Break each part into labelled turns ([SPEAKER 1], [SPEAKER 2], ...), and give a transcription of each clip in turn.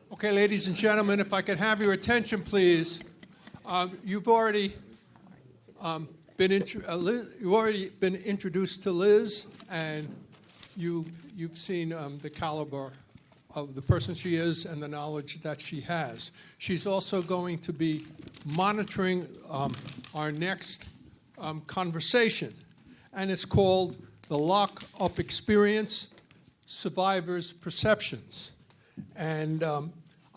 [SPEAKER 1] Okay, ladies and gentlemen, if I could have your attention, please. You've already been introduced to Liz, and you've seen the caliber of the person she is and the knowledge that she has. She's also going to be monitoring our next conversation, and it's called The Lock-Up Experience, Survivors' Perceptions. And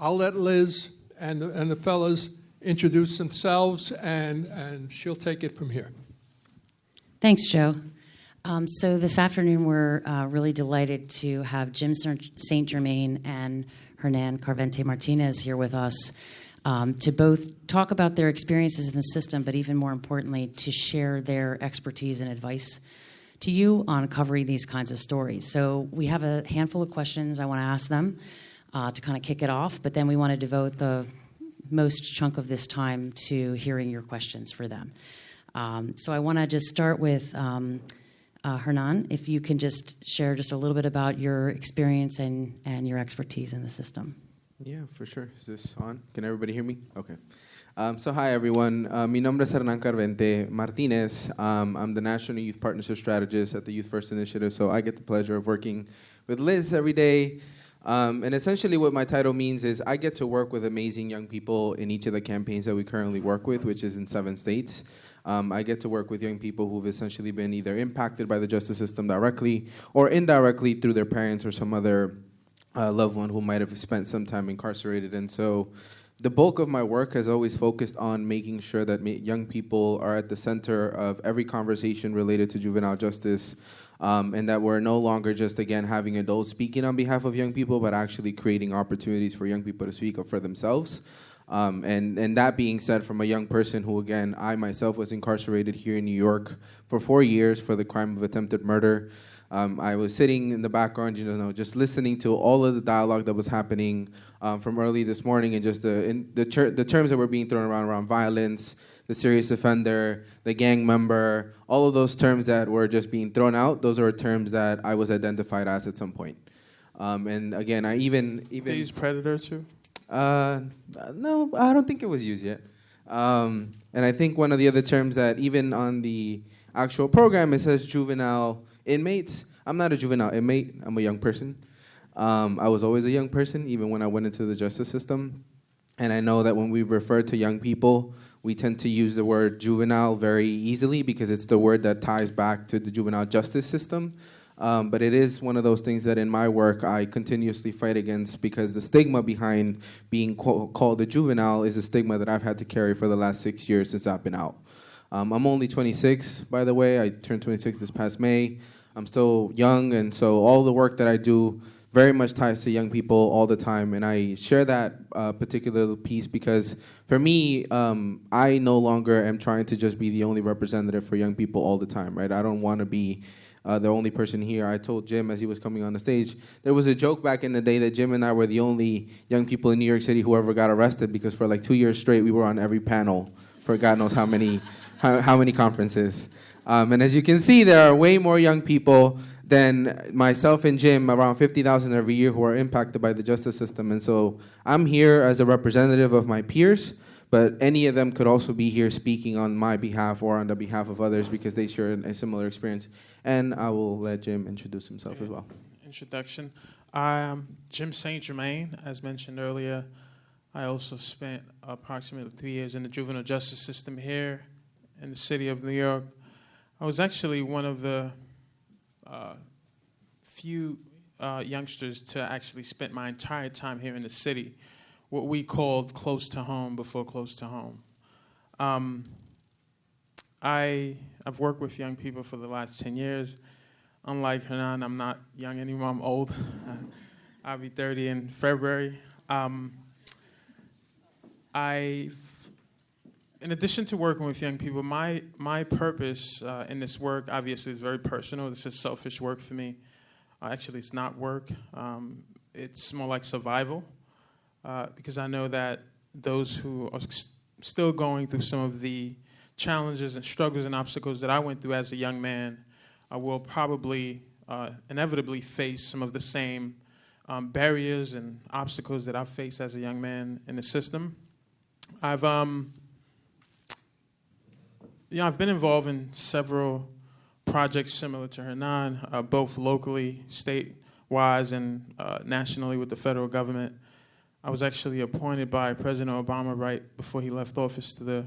[SPEAKER 1] I'll let Liz and the fellas introduce themselves, and she'll take it from here.
[SPEAKER 2] Thanks, Joe. So this afternoon, we're really delighted to have Jim St. Germaine and Hernan Carvente Martinez here with us to both talk about their experiences in the system, but even more importantly, to share their expertise and advice to you on covering these kinds of stories. So we have a handful of questions I want to ask them to kind of kick it off, but then we want to devote the most chunk of this time to hearing your questions for them. So I want to just start with Hernan, if you can just share just a little bit about your experience and your expertise in the system.
[SPEAKER 3] Yeah, for sure. Is this on? Can everybody hear me? Okay. So hi, everyone. Mi nombre es Hernan Carvente Martinez. I'm the National Youth Partnership Strategist at the Youth First Initiative, so I get the pleasure of working with Liz every day. And essentially what my title means is I get to work with amazing young people in each of the campaigns that we currently work with, which is in 7 states. I get to work with young people who've essentially been either impacted by the justice system directly or indirectly through their parents or some other loved one who might have spent some time incarcerated. And so the bulk of my work has always focused on making sure that young people are at the center of every conversation related to juvenile justice, and that we're no longer just, again, having adults speaking on behalf of young people, but actually creating opportunities for young people to speak up for themselves. And that being said, from a young person who, again, I myself was incarcerated here in New York for 4 years for the crime of attempted murder. I was sitting in the background, just listening to all of the dialogue that was happening from early this morning, and just the terms that were being thrown around violence, the serious offender, the gang member, all of those terms that were just being thrown out. Those are terms that I was identified as at some point. And again, I even
[SPEAKER 4] They use predator too?
[SPEAKER 3] No, I don't think it was used yet. And I think one of the other terms that even on the actual program, it says juvenile inmates. I'm not a juvenile inmate. I'm a young person. I was always a young person, even when I went into the justice system. And I know that when we refer to young people, we tend to use the word juvenile very easily because it's the word that ties back to the juvenile justice system. But it is one of those things that in my work I continuously fight against, because the stigma behind being called a juvenile is a stigma that I've had to carry for the last 6 years since I've been out. I'm only 26, by the way. I turned 26 this past May. I'm still young, and so all the work that I do very much ties to young people all the time. And I share that particular piece because for me, I no longer am trying to just be the only representative for young people all the time, right? I don't want to be the only person here. I told Jim as he was coming on the stage, there was a joke back in the day that Jim and I were the only young people in New York City who ever got arrested, because for like 2 years straight, we were on every panel for God knows how many conferences. And as you can see, there are way more young people than myself and Jim, around 50,000 every year, who are impacted by the justice system. And so I'm here as a representative of my peers, but any of them could also be here speaking on my behalf or on the behalf of others because they share a similar experience. And I will let Jim introduce himself as well.
[SPEAKER 4] Introduction. I'm Jim St. Germaine, as mentioned earlier. I also spent approximately 3 years in the juvenile justice system here in the city of New York. I was actually one of the few youngsters to actually spend my entire time here in the city, what we called close to home before close to home. I've worked with young people for the last 10 years. Unlike Hernan, I'm not young anymore, I'm old. I'll be 30 in February. In addition to working with young people, my purpose in this work obviously is very personal. This is selfish work for me. Actually, it's not work. It's more like survival, because I know that those who are still going through some of the challenges and struggles and obstacles that I went through as a young man will probably inevitably face some of the same barriers and obstacles that I've faced as a young man in the system. I've been involved in several projects similar to Hernan, both locally, state-wise, and nationally with the federal government. I was actually appointed by President Obama right before he left office to the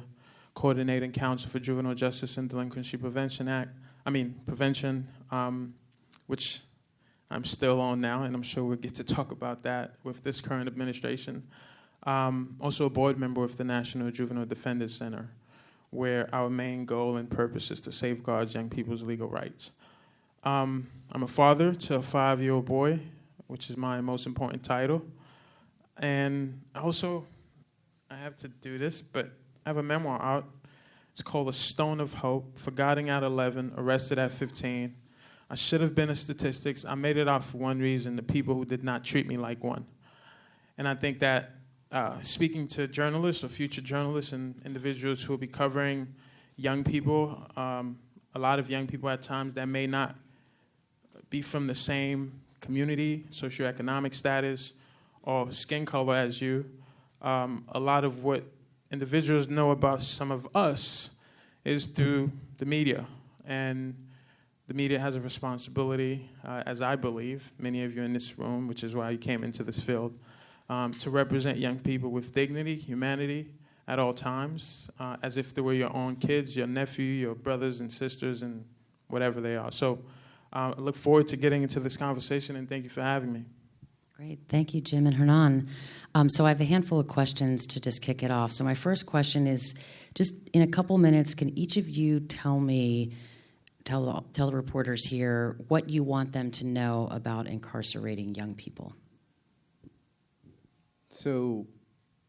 [SPEAKER 4] Coordinating Council for Juvenile Justice and Delinquency Prevention, which I'm still on now, and I'm sure we'll get to talk about that with this current administration. Also a board member of the National Juvenile Defenders Center, where our main goal and purpose is to safeguard young people's legal rights. I'm a father to a 5-year-old boy, which is my most important title. And also, I have to do this, but I have a memoir out. It's called A Stone of Hope, Forgotten at 11, Arrested at 15. I should have been a statistics. I made it out for one reason, the people who did not treat me like one. And I think that speaking to journalists or future journalists and individuals who will be covering young people, a lot of young people at times that may not be from the same community, socioeconomic status, or skin color as you, a lot of what individuals know about some of us is through the media. And the media has a responsibility, as I believe, many of you in this room, which is why you came into this field, to represent young people with dignity, humanity at all times, as if they were your own kids, your nephew, your brothers and sisters, and whatever they are. So I look forward to getting into this conversation, and thank you for having me.
[SPEAKER 2] Great. Thank you, Jim and Hernan. So I have a handful of questions to just kick it off. So my first question is, just in a couple minutes, can each of you tell the reporters here what you want them to know about incarcerating young people?
[SPEAKER 3] So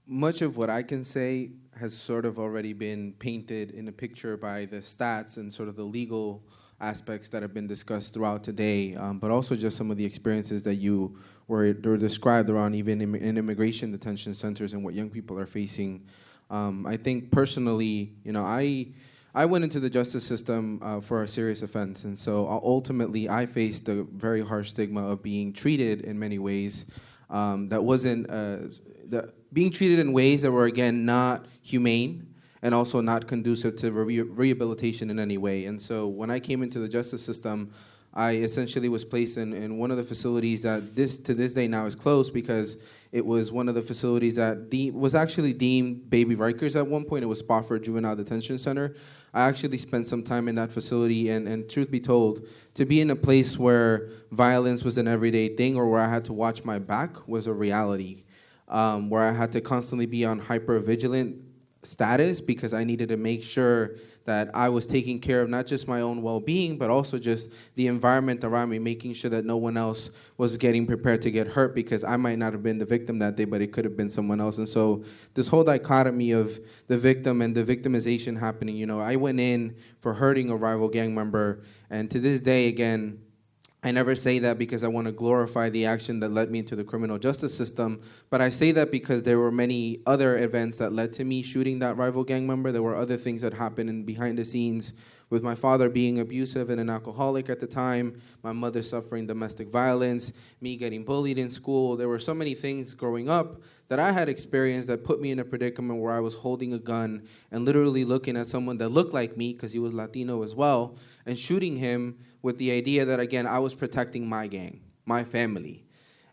[SPEAKER 3] much of what I can say has sort of already been painted in a picture by the stats and sort of the legal aspects that have been discussed throughout today, but also just some of the experiences that were described around even in immigration detention centers and what young people are facing. I think personally, I went into the justice system for a serious offense, and so ultimately I faced the very harsh stigma of being treated in many ways being treated in ways that were, again, not humane and also not conducive to rehabilitation in any way. And so when I came into the justice system, I essentially was placed in one of the facilities that to this day now is closed because it was one of the facilities that was actually deemed baby Rikers at one point. It was Spofford Juvenile Detention Center. I actually spent some time in that facility, and truth be told, to be in a place where violence was an everyday thing or where I had to watch my back was a reality, where I had to constantly be on hyper-vigilant status because I needed to make sure that I was taking care of not just my own well-being, but also just the environment around me, making sure that no one else was getting prepared to get hurt because I might not have been the victim that day, but it could have been someone else. And so this whole dichotomy of the victim and the victimization happening, I went in for hurting a rival gang member, and to this day, again, I never say that because I want to glorify the action that led me into the criminal justice system, but I say that because there were many other events that led to me shooting that rival gang member. There were other things that happened behind the scenes, with my father being abusive and an alcoholic at the time, my mother suffering domestic violence, me getting bullied in school. There were so many things growing up that I had experienced that put me in a predicament where I was holding a gun and literally looking at someone that looked like me, because he was Latino as well, and shooting him with the idea that, again, I was protecting my gang, my family.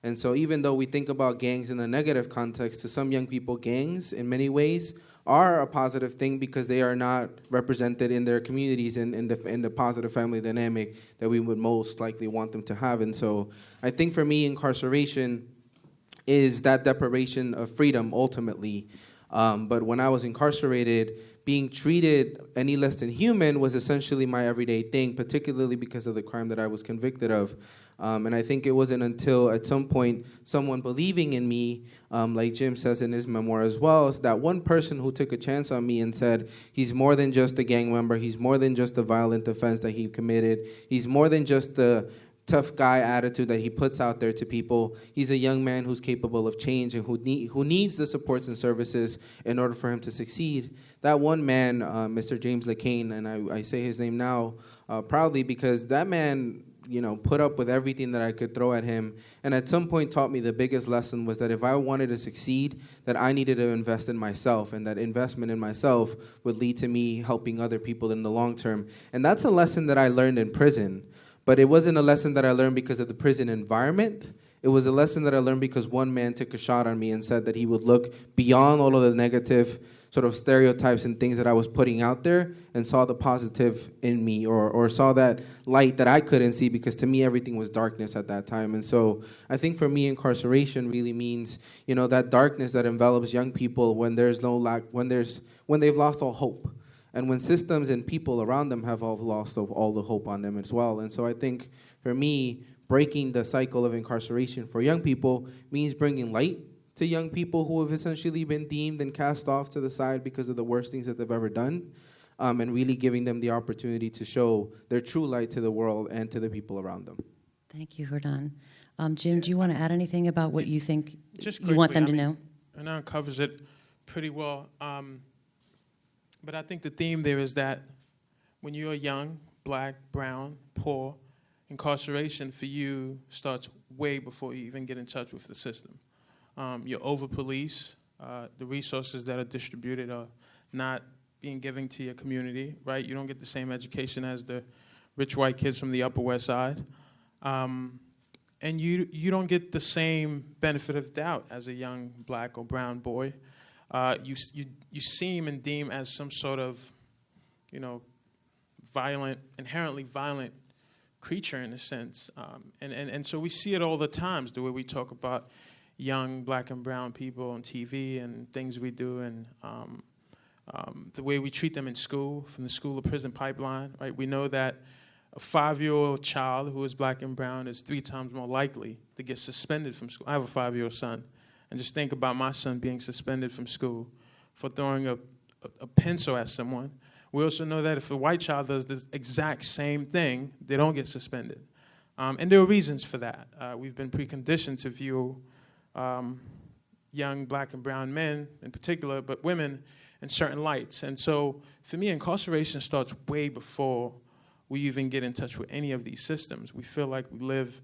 [SPEAKER 3] And so even though we think about gangs in a negative context, to some young people, gangs, in many ways, are a positive thing because they are not represented in their communities in the positive family dynamic that we would most likely want them to have. And so I think for me, incarceration is that deprivation of freedom, ultimately. But when I was incarcerated, being treated any less than human was essentially my everyday thing, particularly because of the crime that I was convicted of. And I think it wasn't until at some point someone believing in me, like Jim says in his memoir as well, is that one person who took a chance on me and said, he's more than just a gang member, he's more than just the violent offense that he committed, he's more than just the tough guy attitude that he puts out there to people. He's a young man who's capable of change and who needs the supports and services in order for him to succeed. That one man, Mr. James LeCain, and I say his name now proudly because that man put up with everything that I could throw at him. And at some point taught me the biggest lesson was that if I wanted to succeed, that I needed to invest in myself, and that investment in myself would lead to me helping other people in the long term. And that's a lesson that I learned in prison. But it wasn't a lesson that I learned because of the prison environment. It was a lesson that I learned because one man took a shot on me and said that he would look beyond all of the negative sort of stereotypes and things that I was putting out there and saw the positive in me, or saw that light that I couldn't see, because to me everything was darkness at that time. And so I think for me, incarceration really means, that darkness that envelops young people when there's no lack, when they've lost all hope, and when systems and people around them have all lost all the hope on them as well. And so I think for me, breaking the cycle of incarceration for young people means bringing light to young people who have essentially been deemed and cast off to the side because of the worst things that they've ever done, and really giving them the opportunity to show their true light to the world and to the people around them.
[SPEAKER 2] Thank you, Hernan. Jim, do you want to add anything about what you think
[SPEAKER 4] Just
[SPEAKER 2] you want them to know?
[SPEAKER 4] Hernan covers it pretty well. But I think the theme there is that when you're young, black, brown, poor, incarceration for you starts way before you even get in touch with the system. You're over-police. The resources that are distributed are not being given to your community, right? You don't get the same education as the rich white kids from the Upper West Side. And you don't get the same benefit of doubt as a young black or brown boy. You seem and deem as some sort of, violent, inherently violent creature in a sense. And so we see it all the times, the way we talk about young black and brown people on TV and things we do, and the way we treat them in school, from the school to prison pipeline, right? We know that a 5-year-old child who is black and brown is 3 times more likely to get suspended from school. I have a 5-year-old son, and just think about my son being suspended from school for throwing a pencil at someone. We also know that if a white child does the exact same thing, they don't get suspended. And there are reasons for that. We've been preconditioned to view young black and brown men in particular, but women in certain lights. And so for me, incarceration starts way before we even get in touch with any of these systems. We feel like we live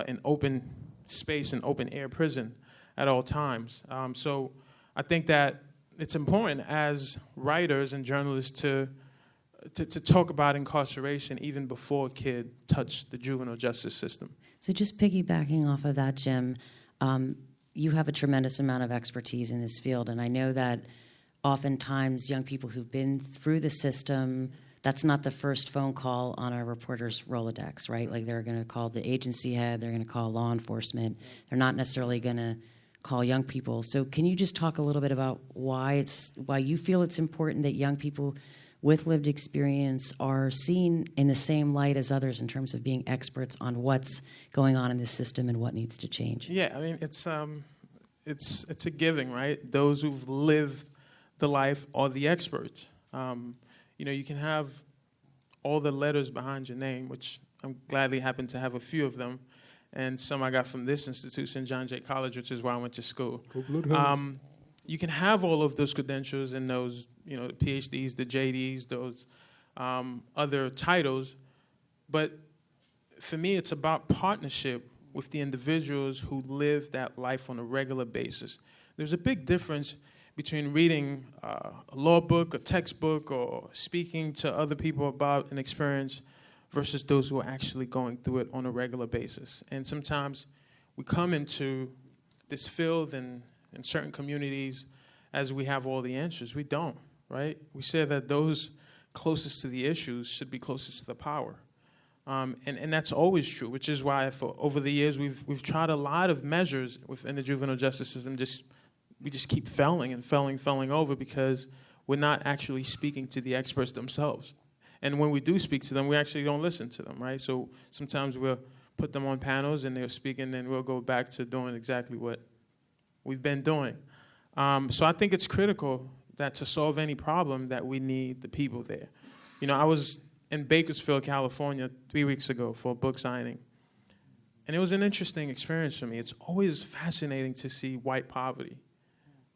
[SPEAKER 4] in open space and open air prison at all times. So I think that it's important as writers and journalists to talk about incarceration even before a kid touch the juvenile justice system.
[SPEAKER 2] So just piggybacking off of that, Jim, you have a tremendous amount of expertise in this field, and I know that oftentimes young people who've been through the system, that's not the first phone call on a reporter's Rolodex, right? Like they're going to call the agency head, they're going to call law enforcement. They're not necessarily going to call young people. So can you just talk a little bit about why you feel it's important that young people with lived experience are seen in the same light as others in terms of being experts on what's going on in the system and what needs to change?
[SPEAKER 4] Yeah, I mean, it's a giving, right? Those who've lived the life are the experts. You can have all the letters behind your name, which I'm gladly happen to have a few of them, and some I got from this institution, John Jay College, which is where I went to school. You can have all of those credentials and those, the PhDs, the JDs, those other titles, but for me, it's about partnership with the individuals who live that life on a regular basis. There's a big difference between reading a law book, a textbook, or speaking to other people about an experience versus those who are actually going through it on a regular basis. And sometimes we come into this field and in certain communities as we have all the answers. We don't, right? We say that those closest to the issues should be closest to the power. And that's always true, which is why over the years we've tried a lot of measures within the juvenile justice system. We just keep failing over because we're not actually speaking to the experts themselves. And when we do speak to them, we actually don't listen to them, right? So sometimes we'll put them on panels and they'll speak, and then we'll go back to doing exactly what we've been doing. So I think it's critical that to solve any problem that we need the people there. I was in Bakersfield, California 3 weeks ago for a book signing. And it was an interesting experience for me. It's always fascinating to see white poverty,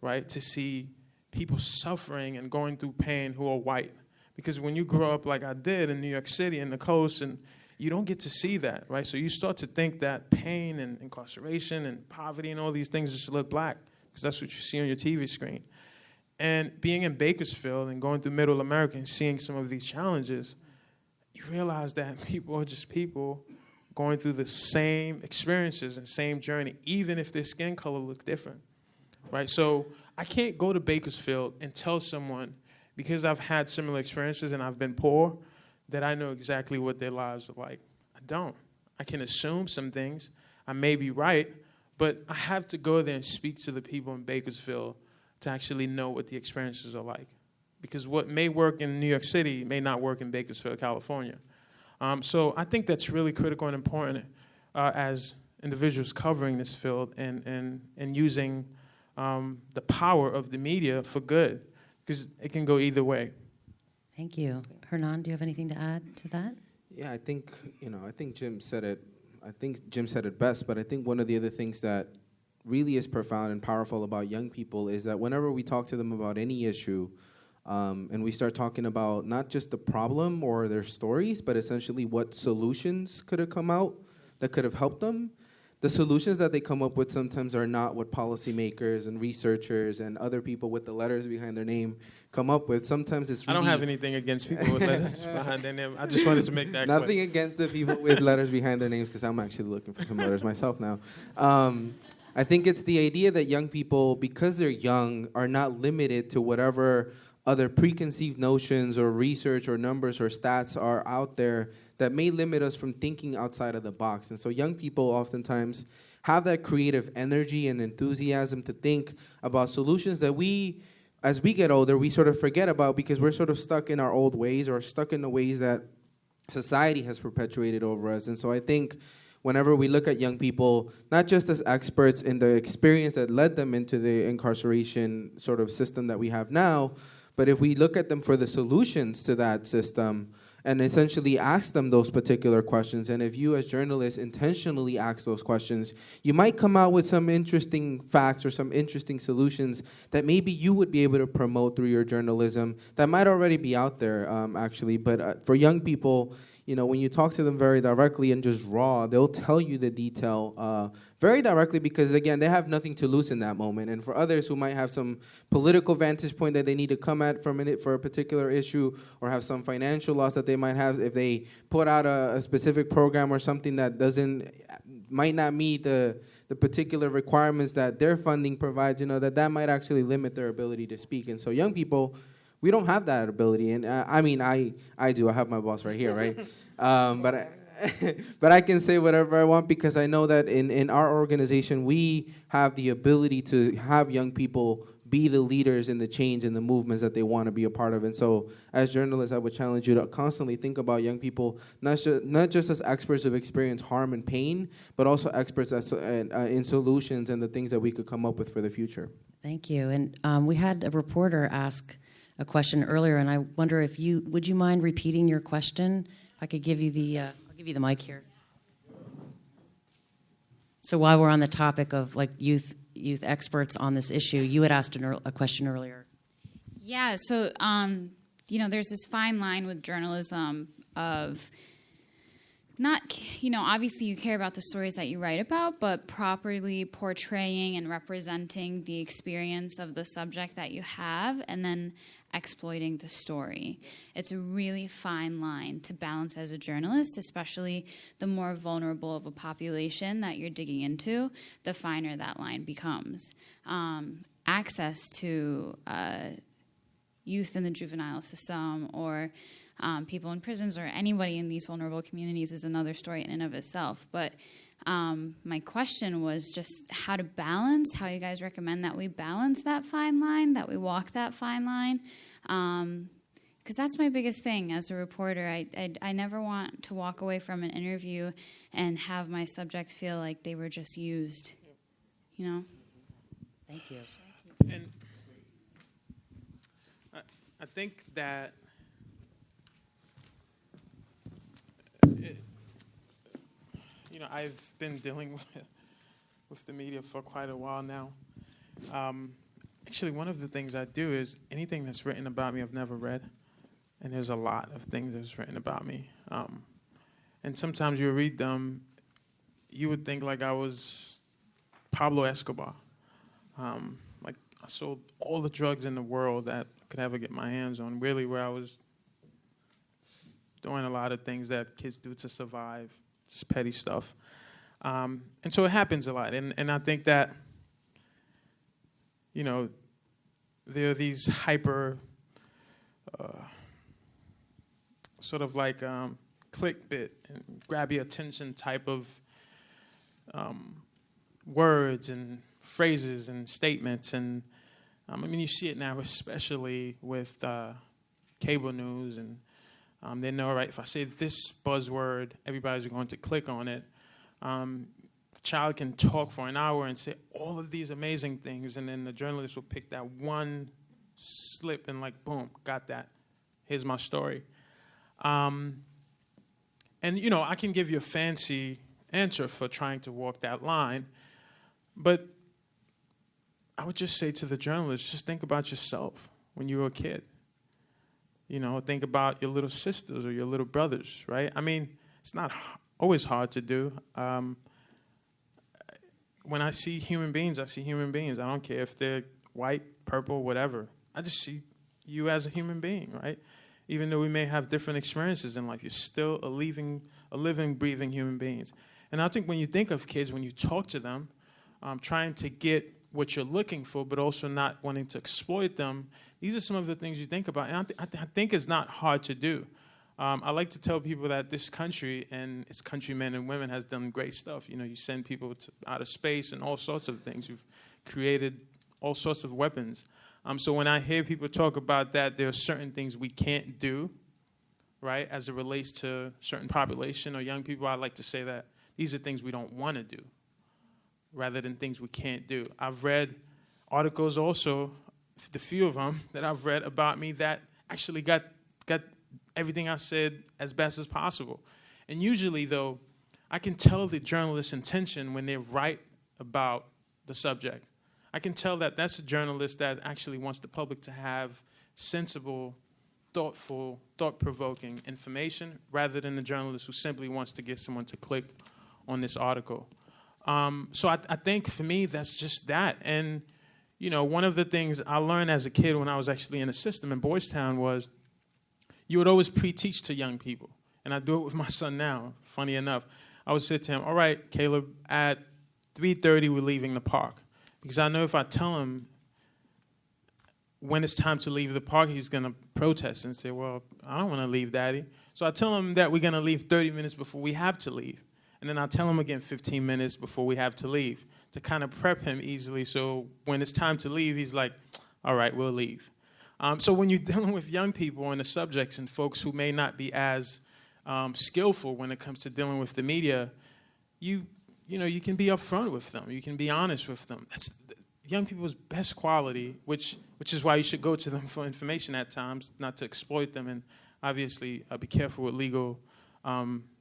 [SPEAKER 4] right? To see people suffering and going through pain who are white. Because when you grow up like I did in New York City and the coast, and you don't get to see that, right? So you start to think that pain and incarceration and poverty and all these things just look black, because that's what you see on your TV screen. And being in Bakersfield and going through Middle America and seeing some of these challenges, you realize that people are just people going through the same experiences and same journey, even if their skin color looks different, right? So I can't go to Bakersfield and tell someone, because I've had similar experiences and I've been poor, that I know exactly what their lives are like. I don't. I can assume some things. I may be right, but I have to go there and speak to the people in Bakersfield to actually know what the experiences are like. Because what may work in New York City may not work in Bakersfield, California. So I think that's really critical and important as individuals covering this field and using the power of the media for good, because it can go either way.
[SPEAKER 2] Thank you. Hernan, do you have anything to add to that?
[SPEAKER 3] Yeah, I think Jim said it. I think Jim said it best, but I think one of the other things that really is profound and powerful about young people is that whenever we talk to them about any issue, and we start talking about not just the problem or their stories, but essentially what solutions could have come out that could have helped them, the solutions that they come up with sometimes are not what policymakers and researchers and other people with the letters behind their name come up with. Sometimes it's really...
[SPEAKER 4] I don't have anything against people with letters behind their name. I just wanted to make that clear.
[SPEAKER 3] Nothing against the people with letters behind their names, because I'm actually looking for some letters myself now. I think it's the idea that young people, because they're young, are not limited to whatever other preconceived notions or research or numbers or stats are out there that may limit us from thinking outside of the box. And so young people oftentimes have that creative energy and enthusiasm to think about solutions that we, as we get older, we sort of forget about because we're sort of stuck in our old ways or stuck in the ways that society has perpetuated over us. And so I think whenever we look at young people, not just as experts in the experience that led them into the incarceration sort of system that we have now, but if we look at them for the solutions to that system and essentially ask them those particular questions, and if you as journalists intentionally ask those questions, you might come out with some interesting facts or some interesting solutions that maybe you would be able to promote through your journalism that might already be out there, actually. But for young people, you know, when you talk to them very directly and just raw, they'll tell you the detail very directly because, again, they have nothing to lose in that moment. And for others who might have some political vantage point that they need to come at for a minute for a particular issue or have some financial loss that they might have if they put out a specific program or something that might not meet the particular requirements that their funding provides, you know, that might actually limit their ability to speak. And so young people, we don't have that ability, and I mean, I do. I have my boss right here, right? But I can say whatever I want because I know that in our organization, we have the ability to have young people be the leaders in the change and the movements that they want to be a part of. And so as journalists, I would challenge you to constantly think about young people, not just as experts who've experienced harm and pain, but also experts in solutions and the things that we could come up with for the future.
[SPEAKER 2] Thank you. And we had a reporter ask a question earlier, and I wonder if would you mind repeating your question? If I could give you I'll give you the mic here. So while we're on the topic of like youth experts on this issue, you had asked a question earlier.
[SPEAKER 5] Yeah, so there's this fine line with journalism of not, obviously you care about the stories that you write about, but properly portraying and representing the experience of the subject that you have, and then exploiting the story. It's a really fine line to balance as a journalist, especially the more vulnerable of a population that you're digging into, the finer that line becomes. Access to youth in the juvenile system or people in prisons or anybody in these vulnerable communities is another story in and of itself. But my question was just how you guys recommend that we balance that fine line, that we walk that fine line. Because that's my biggest thing as a reporter. I never want to walk away from an interview and have my subjects feel like they were just used,
[SPEAKER 2] Thank you.
[SPEAKER 4] And I think that I've been dealing with the media for quite a while now. Actually, one of the things I do is anything that's written about me I've never read, and there's a lot of things that's written about me. and sometimes you read them, you would think like I was Pablo Escobar. Like I sold all the drugs in the world that I could ever get my hands on, really, where I was doing a lot of things that kids do to survive, just petty stuff. And so it happens a lot. And I think that, you know, there are these hyper, sort of like clickbait and grab your attention type of words and phrases and statements. And I mean, you see it now, especially with cable news. And they know, right, if I say this buzzword, everybody's going to click on it. The child can talk for an hour and say all of these amazing things, and then the journalist will pick that one slip and like, boom, got that. Here's my story. And, you know, I can give you a fancy answer for trying to walk that line, but I would just say to the journalist, just think about yourself when you were a kid. You know, think about your little sisters or your little brothers, right? I mean, it's not always hard to do. When I see human beings, I see human beings. I don't care if they're white, purple, whatever. I just see you as a human being, right? Even though we may have different experiences in life, you're still a living, breathing human beings. And I think when you think of kids, when you talk to them, trying to get what you're looking for, but also not wanting to exploit them, these are some of the things you think about. And I think it's not hard to do. I like to tell people that this country and its countrymen and women has done great stuff. You know, you send people to outer space and all sorts of things. You've created all sorts of weapons. So when I hear people talk about that, there are certain things we can't do, right, as it relates to certain population or young people, I like to say that these are things we don't want to do rather than things we can't do. I've read articles also, the few of them that I've read about me that actually got everything I said as best as possible. And usually, though, I can tell the journalist's intention when they write about the subject. I can tell that that's a journalist that actually wants the public to have sensible, thoughtful, thought-provoking information rather than a journalist who simply wants to get someone to click on this article. So I think for me, that's just that. And, you know, one of the things I learned as a kid when I was actually in the system in Boys Town was you would always pre-teach to young people. And I do it with my son now, funny enough. I would say to him, all right, Caleb, at 3:30, we're leaving the park. Because I know if I tell him when it's time to leave the park, he's going to protest and say, well, I don't want to leave, Daddy. So I tell him that we're going to leave 30 minutes before we have to leave. And then I'll tell him again 15 minutes before we have to leave to kind of prep him easily. So when it's time to leave, he's like, all right, we'll leave. So when you're dealing with young people on the subjects and folks who may not be as skillful when it comes to dealing with the media, you can be upfront with them. You can be honest with them. That's young people's best quality, which is why you should go to them for information at times, not to exploit them, and obviously be careful with legal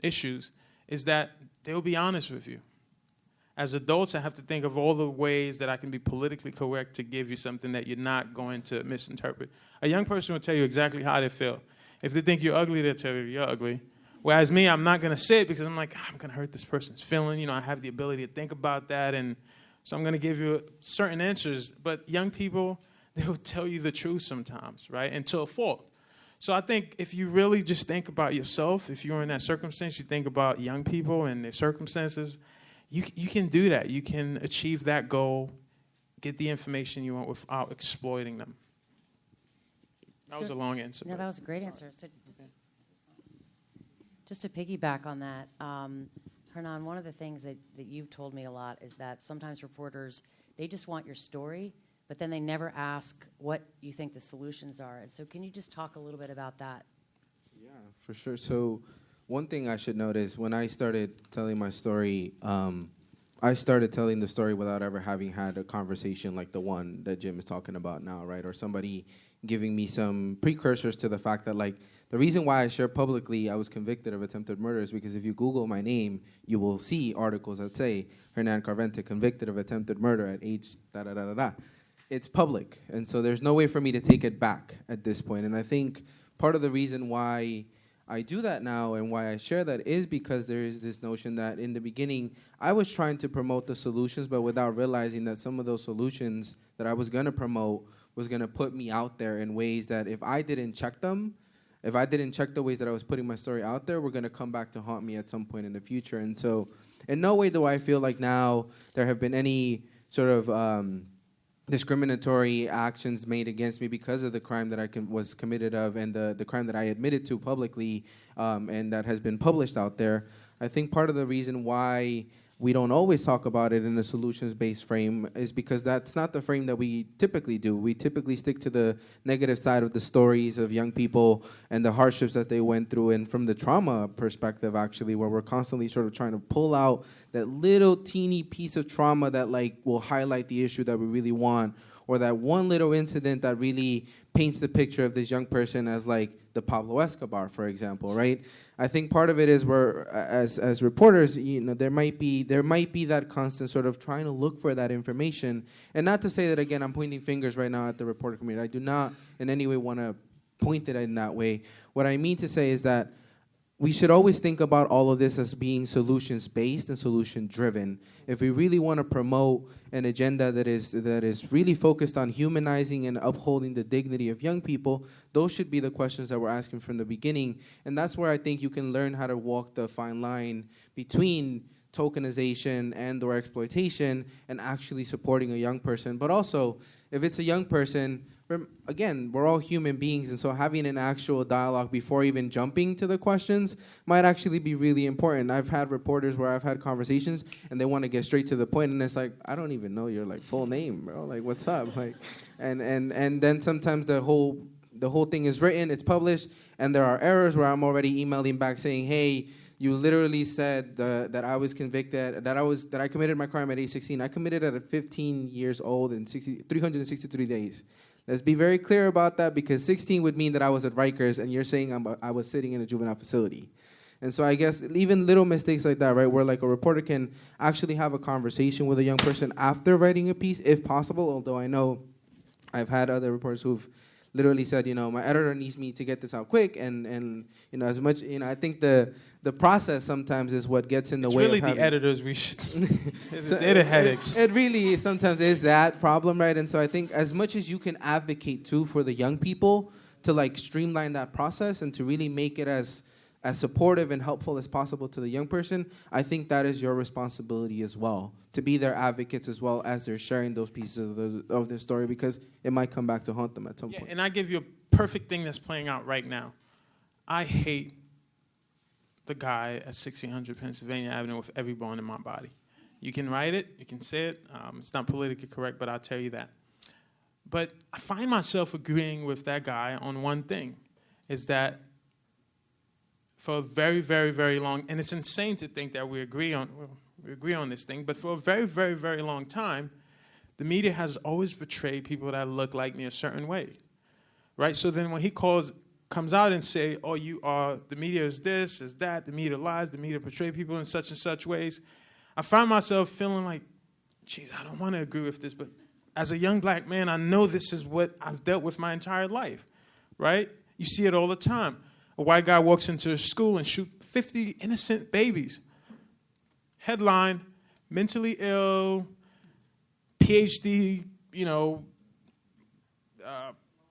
[SPEAKER 4] issues, is that they'll be honest with you. As adults, I have to think of all the ways that I can be politically correct to give you something that you're not going to misinterpret. A young person will tell you exactly how they feel. If they think you're ugly, they'll tell you you're ugly. Whereas me, I'm not going to say it because I'm like, I'm going to hurt this person's feeling. You know, I have the ability to think about that, and so I'm going to give you certain answers. But young people, they'll tell you the truth sometimes, right, and to a fault. So I think if you really just think about yourself, if you're in that circumstance, you think about young people and their circumstances, you can do that. You can achieve that goal, get the information you want without exploiting them. That was a long answer.
[SPEAKER 2] No, that was a great answer. So just to piggyback on that, Hernan, one of the things that you've told me a lot is that sometimes reporters, they just want your story, but then they never ask what you think the solutions are. And so can you just talk a little bit about that?
[SPEAKER 3] Yeah, for sure. So one thing I should note is when I started telling my story, I started telling the story without ever having had a conversation like the one that Jim is talking about now, right? Or somebody giving me some precursors to the fact that, like, the reason why I share publicly I was convicted of attempted murder is because if you Google my name, you will see articles that say Hernan Carvente convicted of attempted murder at age da-da-da-da-da. It's public, and so there's no way for me to take it back at this point. And I think part of the reason why I do that now and why I share that is because there is this notion that in the beginning, I was trying to promote the solutions, but without realizing that some of those solutions that I was going to promote was going to put me out there in ways that if I didn't check them, if I didn't check the ways that I was putting my story out there, were going to come back to haunt me at some point in the future. And so in no way do I feel like now there have been any sort of discriminatory actions made against me because of the crime that I was committed of and the crime that I admitted to publicly and that has been published out there. I think part of the reason why we don't always talk about it in a solutions-based frame is because that's not the frame that we typically do. We typically stick to the negative side of the stories of young people and the hardships that they went through, and from the trauma perspective, actually, where we're constantly sort of trying to pull out that little teeny piece of trauma that like will highlight the issue that we really want, or that one little incident that really paints the picture of this young person as like the Pablo Escobar, for example, right? I think part of it is where, as reporters, there might be that constant sort of trying to look for that information, and not to say that again I'm pointing fingers right now at the reporter community. I do not in any way want to point it in that way. What I mean to say is that we should always think about all of this as being solutions-based and solution-driven. If we really want to promote an agenda that is really focused on humanizing and upholding the dignity of young people, those should be the questions that we're asking from the beginning. And that's where I think you can learn how to walk the fine line between tokenization and or exploitation and actually supporting a young person. But also, if it's a young person, again, we're all human beings, and so having an actual dialogue before even jumping to the questions might actually be really important. I've had reporters where I've had conversations, and they want to get straight to the point, and it's like, I don't even know your like full name, bro. Like, what's up? Like, and then sometimes the whole thing is written, it's published, and there are errors where I'm already emailing back saying, hey, you literally said that I was convicted, that I committed my crime at age 16. I committed it at 15 years old and 363 days. Let's be very clear about that, because 16 would mean that I was at Rikers, and you're saying I was sitting in a juvenile facility. And so I guess even little mistakes like that, right, where like a reporter can actually have a conversation with a young person after writing a piece, if possible, although I know I've had other reporters who've literally said, my editor needs me to get this out quick, and as much, I think the process sometimes is what gets in the way.
[SPEAKER 4] It's really the editors we should. They're the headaches.
[SPEAKER 3] It really sometimes is that problem, right? And so I think as much as you can advocate too for the young people to like streamline that process and to really make it as supportive and helpful as possible to the young person, I think that is your responsibility as well, to be their advocates as well as they're sharing those pieces of their story, because it might come back to haunt them at some point.
[SPEAKER 4] And I give you a perfect thing that's playing out right now. I hate the guy at 1600 Pennsylvania Avenue with every bone in my body. You can write it, you can say it. It's not politically correct, but I'll tell you that. But I find myself agreeing with that guy on one thing, is that for a very, very, very long, and it's insane to think that we agree on this thing, but for a very, very, very long time, the media has always portrayed people that look like me a certain way, right? So then when he comes out and say, oh, the media is this, is that, the media lies, the media portray people in such and such ways, I find myself feeling like, geez, I don't want to agree with this, but as a young black man, I know this is what I've dealt with my entire life, right? You see it all the time. A white guy walks into a school and shoots 50 innocent babies. Headline, mentally ill, PhD,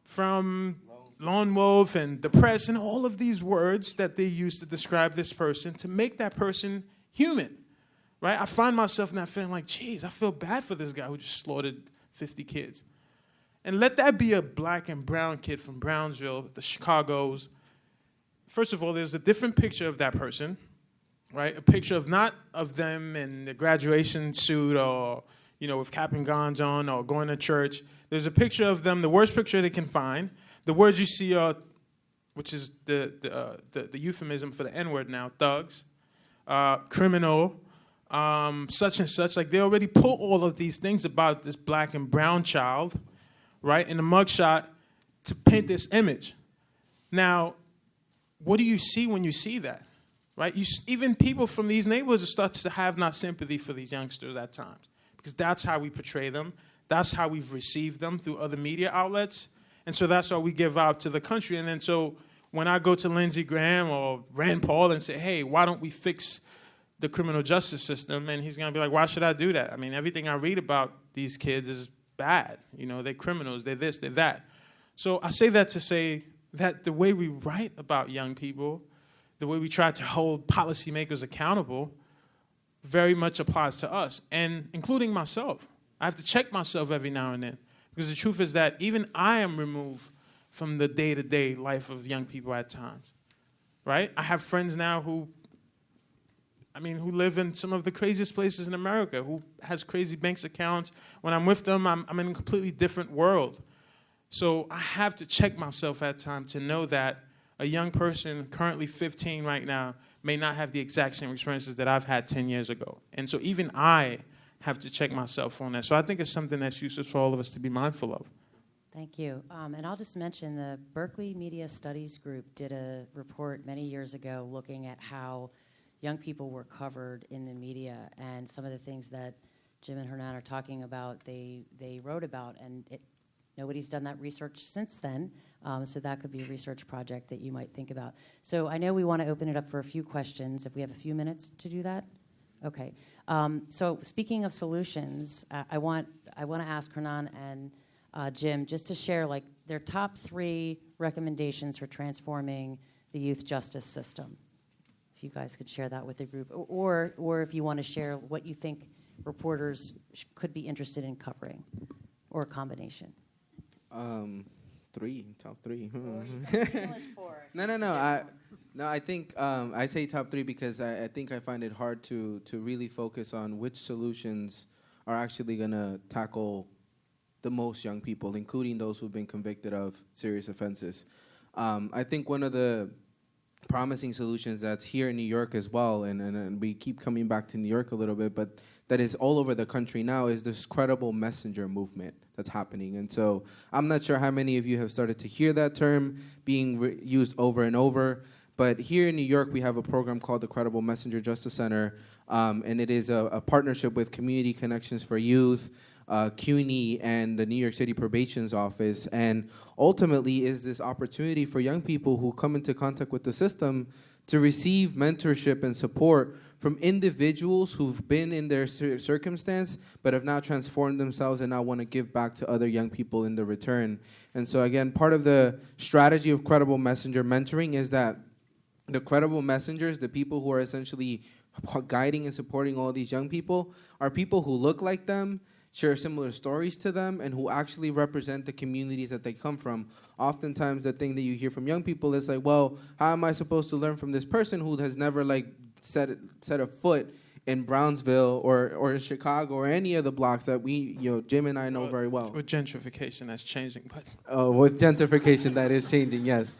[SPEAKER 4] from lone wolf and depressed, and all of these words that they use to describe this person to make that person human, right? I find myself now feeling like, geez, I feel bad for this guy who just slaughtered 50 kids. And let that be a black and brown kid from Brownsville, the Chicagos. First of all, there's a different picture of that person, right? A picture of not of them in the graduation suit or, with cap and gowns on or going to church. There's a picture of them, the worst picture they can find. The words you see are, which is the euphemism for the N-word now, thugs, criminal, such and such. Like, they already pull all of these things about this black and brown child, right, in the mugshot to paint this image. Now, what do you see when you see that, right? Even people from these neighborhoods start to have not sympathy for these youngsters at times, because that's how we portray them. That's how we've received them through other media outlets. And so that's what we give out to the country. And then so when I go to Lindsey Graham or Rand Paul and say, hey, why don't we fix the criminal justice system? And he's going to be like, why should I do that? I mean, everything I read about these kids is bad. You know, they're criminals, they're this, they're that. So I say that to say that the way we write about young people, the way we try to hold policymakers accountable, very much applies to us, and including myself. I have to check myself every now and then, because the truth is that even I am removed from the day-to-day life of young people at times, right? I have friends now who live in some of the craziest places in America, who has crazy bank accounts. When I'm with them, I'm in a completely different world. So I have to check myself at times to know that a young person, currently 15 right now, may not have the exact same experiences that I've had 10 years ago. And so even I have to check myself on that. So I think it's something that's useful for all of us to be mindful of.
[SPEAKER 2] Thank you. And I'll just mention the Berkeley Media Studies Group did a report many years ago looking at how young people were covered in the media, and some of the things that Jim and Hernan are talking about, they wrote about, and nobody's done that research since then, so that could be a research project that you might think about. So I know we want to open it up for a few questions, if we have a few minutes to do that. Okay. So speaking of solutions, I want to ask Hernan and Jim just to share like their top 3 recommendations for transforming the youth justice system. If you guys could share that with the group, or if you want to share what you think reporters could be interested in covering, or a combination.
[SPEAKER 3] 3, top 3.
[SPEAKER 2] No.
[SPEAKER 3] I think I say top 3 because I think I find it hard to really focus on which solutions are actually going to tackle the most young people, including those who've been convicted of serious offenses. I think one of the promising solutions that's here in New York as well, and we keep coming back to New York a little bit, but that is all over the country now, is this credible messenger movement that's happening. And so I'm not sure how many of you have started to hear that term being used over and over, but here in New York we have a program called the Credible Messenger Justice Center, and it is a partnership with Community Connections for Youth, CUNY, and the New York City Probation's Office, and ultimately is this opportunity for young people who come into contact with the system to receive mentorship and support from individuals who've been in their circumstance but have now transformed themselves and now want to give back to other young people in the return. And so again, part of the strategy of Credible Messenger mentoring is that the credible messengers, the people who are essentially guiding and supporting all these young people, are people who look like them, share similar stories to them, and who actually represent the communities that they come from. Oftentimes, the thing that you hear from young people is like, well, how am I supposed to learn from this person who has never set a foot in Brownsville or in Chicago or any of the blocks that Jim and I know very well?
[SPEAKER 4] With gentrification, that's changing.
[SPEAKER 3] With gentrification, that is changing, yes.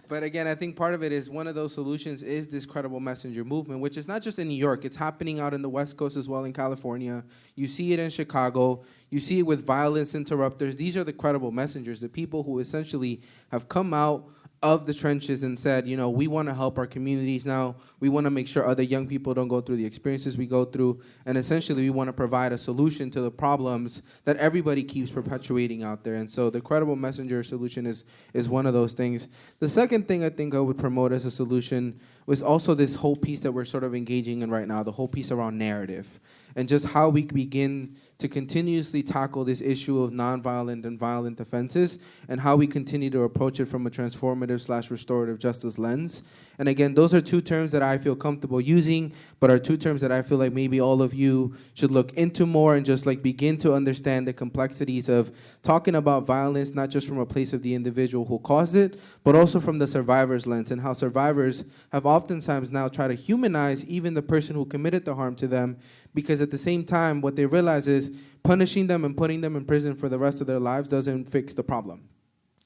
[SPEAKER 3] But again, I think part of it is one of those solutions is this credible messenger movement, which is not just in New York. It's happening out in the West Coast as well, in California. You see it in Chicago. You see it with violence interrupters. These are the credible messengers, the people who essentially have come out of the trenches and said, we want to help our communities now. We want to make sure other young people don't go through the experiences we go through. And essentially, we want to provide a solution to the problems that everybody keeps perpetuating out there. And so the credible messenger solution is one of those things. The second thing I think I would promote as a solution was also this whole piece that we're sort of engaging in right now, the whole piece around narrative, and just how we begin to continuously tackle this issue of nonviolent and violent offenses, and how we continue to approach it from a transformative/restorative justice lens. And again, those are 2 terms that I feel comfortable using, but are 2 terms that I feel like maybe all of you should look into more and just begin to understand the complexities of talking about violence, not just from a place of the individual who caused it, but also from the survivor's lens, and how survivors have oftentimes now tried to humanize even the person who committed the harm to them, because at the same time, what they realize is punishing them and putting them in prison for the rest of their lives doesn't fix the problem.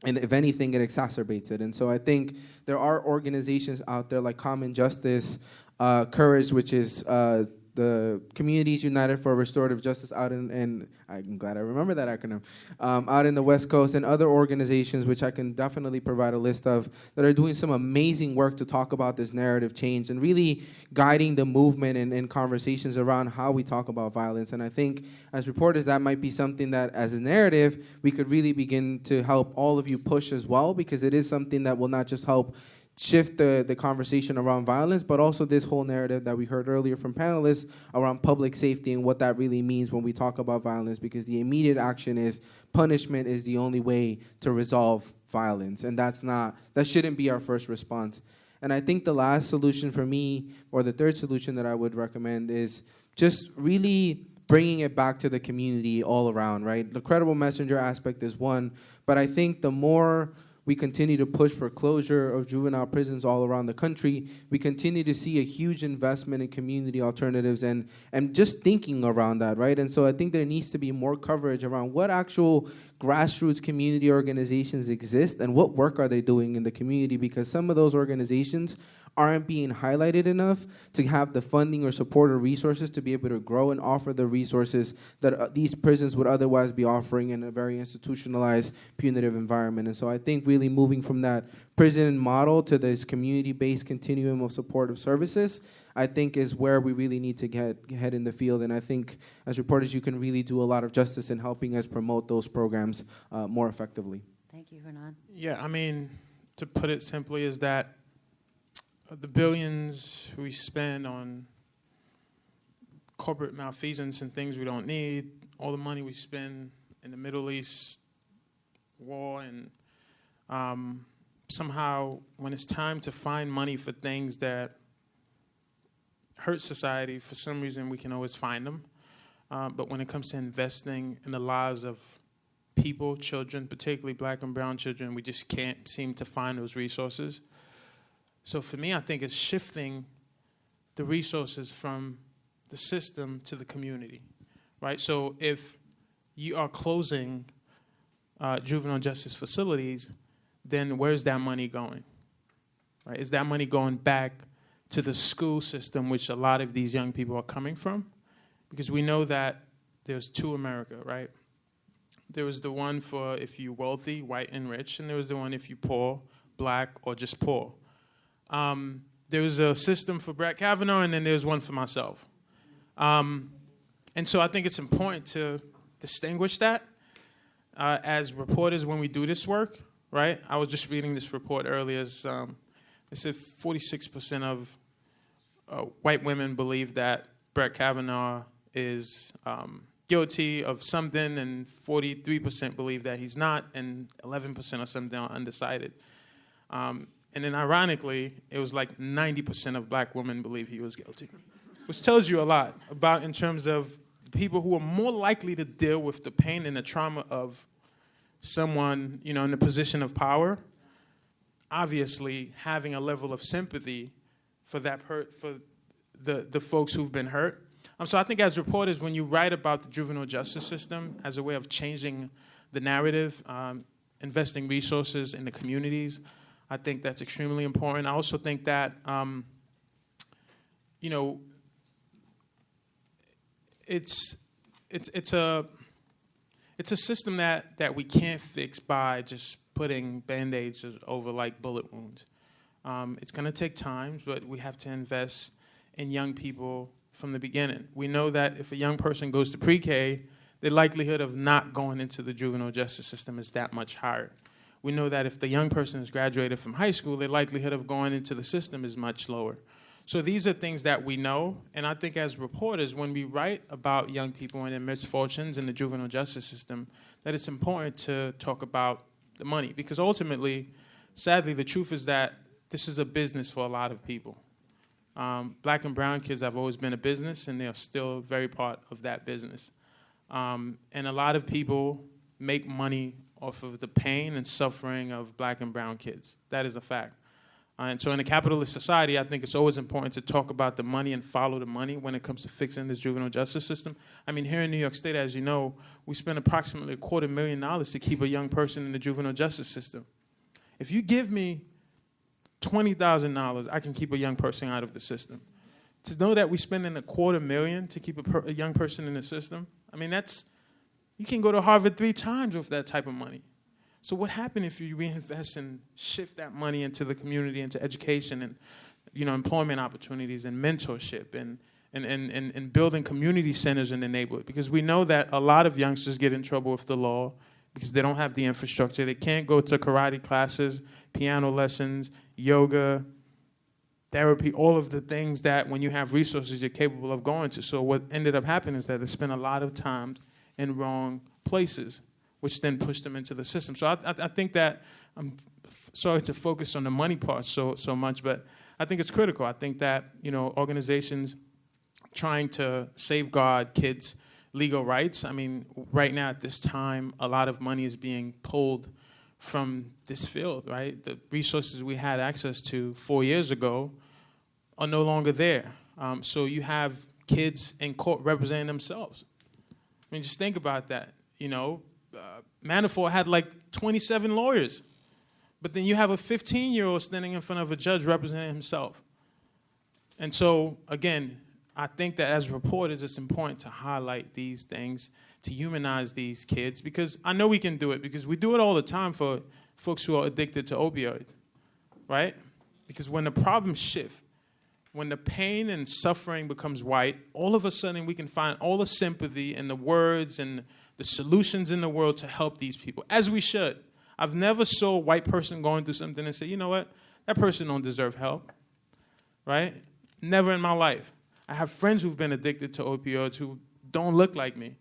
[SPEAKER 3] And if anything, it exacerbates it. And so I think there are organizations out there like Common Justice, Courage, which is the Communities United for Restorative Justice out in I'm glad I remember that acronym, out in the West Coast, and other organizations, which I can definitely provide a list of, that are doing some amazing work to talk about this narrative change and really guiding the movement and conversations around how we talk about violence. And I think as reporters, that might be something that as a narrative, we could really begin to help all of you push as well, because it is something that will not just help shift the conversation around violence, but also this whole narrative that we heard earlier from panelists around public safety and what that really means when we talk about violence, because the immediate action is punishment is the only way to resolve violence, and that shouldn't be our first response. And I think the last solution for me, or the third solution that I would recommend, is just really bringing it back to the community all around, right? The credible messenger aspect is one, but I think the more we continue to push for closure of juvenile prisons all around the country, we continue to see a huge investment in community alternatives and just thinking around that, right? And so I think there needs to be more coverage around what actual grassroots community organizations exist and what work are they doing in the community, because some of those organizations aren't being highlighted enough to have the funding or support or resources to be able to grow and offer the resources that these prisons would otherwise be offering in a very institutionalized, punitive environment. And so I think really moving from that prison model to this community-based continuum of supportive services, I think is where we really need to head in the field. And I think as reporters, you can really do a lot of justice in helping us promote those programs more effectively.
[SPEAKER 2] Thank you, Hernan.
[SPEAKER 4] Yeah, I mean, to put it simply, is that the billions we spend on corporate malfeasance and things we don't need, all the money we spend in the Middle East war, and somehow when it's time to find money for things that hurt society, for some reason we can always find them. But when it comes to investing in the lives of people, children, particularly black and brown children, we just can't seem to find those resources. So for me, I think it's shifting the resources from the system to the community, right? So if you are closing juvenile justice facilities, then where's that money going, right? Is that money going back to the school system, which a lot of these young people are coming from? Because we know that there's two America, right? There was the one for if you're wealthy, white and rich, and there was the one if you're poor, black, or just poor. There was a system for Brett Kavanaugh, and then there was one for myself. And so I think it's important to distinguish that as reporters when we do this work, right? I was just reading this report earlier. It said 46% of white women believe that Brett Kavanaugh is guilty of something, and 43% believe that he's not, and 11% or something are undecided. And then ironically, it was like 90% of black women believe he was guilty, which tells you a lot about in terms of people who are more likely to deal with the pain and the trauma of someone, in a position of power, obviously having a level of sympathy for that hurt, for the folks who've been hurt. So I think as reporters, when you write about the juvenile justice system as a way of changing the narrative, investing resources in the communities, I think that's extremely important. I also think that, it's a system that we can't fix by just putting Band-Aids over like bullet wounds. It's going to take time, but we have to invest in young people from the beginning. We know that if a young person goes to pre-K, the likelihood of not going into the juvenile justice system is that much higher. We know that if the young person has graduated from high school, the likelihood of going into the system is much lower. So these are things that we know, and I think as reporters, when we write about young people and their misfortunes in the juvenile justice system, that it's important to talk about the money, because ultimately, sadly, the truth is that this is a business for a lot of people. Black and brown kids have always been a business, and they are still very part of that business. And a lot of people make money off of the pain and suffering of black and brown kids. That is a fact. And so in a capitalist society, I think it's always important to talk about the money and follow the money when it comes to fixing this juvenile justice system. I mean, here in New York State, as you know, we spend approximately $250,000 to keep a young person in the juvenile justice system. If you give me $20,000, I can keep a young person out of the system. To know that we're spending $250,000 to keep a young person in the system, I mean, you can go to Harvard 3 times with that type of money. So what happened if you reinvest and shift that money into the community, into education and, employment opportunities and mentorship and building community centers in the neighborhood? Because we know that a lot of youngsters get in trouble with the law because they don't have the infrastructure. They can't go to karate classes, piano lessons, yoga, therapy, all of the things that when you have resources you're capable of going to. So what ended up happening is that they spent a lot of time in wrong places, which then pushed them into the system. So I think that, I'm sorry to focus on the money part so much, but I think it's critical. I think that, organizations trying to safeguard kids' legal rights, I mean, right now at this time, a lot of money is being pulled from this field, right? The resources we had access to 4 years ago are no longer there. So you have kids in court representing themselves. I mean, just think about that. Manafort had like 27 lawyers, but then you have a 15-year-old standing in front of a judge representing himself. And so, again, I think that as reporters, it's important to highlight these things, to humanize these kids, because I know we can do it, because we do it all the time for folks who are addicted to opioids, right? Because when the problems shift, when the pain and suffering becomes white, all of a sudden we can find all the sympathy and the words and the solutions in the world to help these people, as we should. I've never saw a white person going through something and say, you know what, that person don't deserve help, right? Never in my life. I have friends who've been addicted to opioids who don't look like me.